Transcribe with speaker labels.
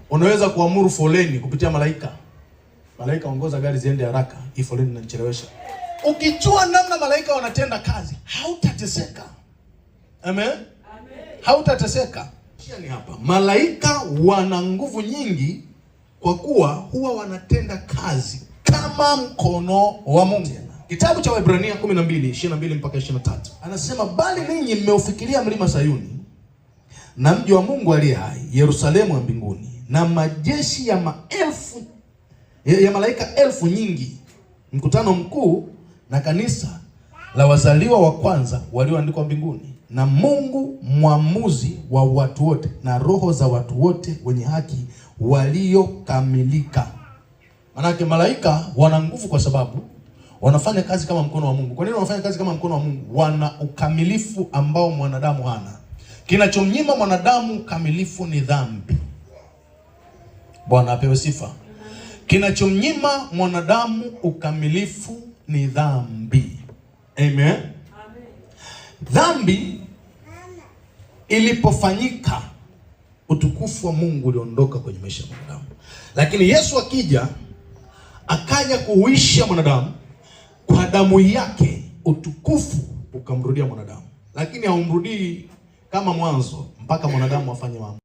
Speaker 1: Unaweza kuamuru foleni kupitia malaika. Malaika ongoza gari ziende haraka, hii foleni inanichelewesha. Ukijua namna malaika wanatenda kazi, hautateseka. Amen? Hautateseka. Ni hapa. Malaika wana nguvu nyingi kwa kuwa huwa wanatenda kazi kama mkono wa Mungu. Kitabu cha Waebrania 12:22 mpaka 23. Anasema bali ninyi mmeufikiria mlima Sayuni na mji wa Mungu aliye hai, Yerusalemu ya mbinguni, na majeshi ya maelfu ya malaika elfu nyingi, mkutano mkuu na kanisa la wazaliwa wa kwanza walioandikwa mbinguni, na Mungu mwamuzi wa watu wote, na roho za watu wote wenye haki waliokamilika. Manake malaika wana nguvu kwa sababu wanafanya kazi kama mkono wa Mungu. Kwa nini wanafanya kazi kama mkono wa Mungu? Wana ukamilifu ambao mwanadamu hana. Kinachomnyima mwanadamu ukamilifu ni dhambi. Bwana apewe sifa. Kinachomnyima mwanadamu ukamilifu ni dhambi. Amen. Dhambi ilipofanyika, utukufu wa Mungu uliondoka kwenye maisha ya mwanadamu. Lakini Yesu akija, akaja kuhuisha mwanadamu kwa damu yake, utukufu ukamrudia mwanadamu. Lakini haumrudii kama mwanzo mpaka mwanadamu afanye maamuzi.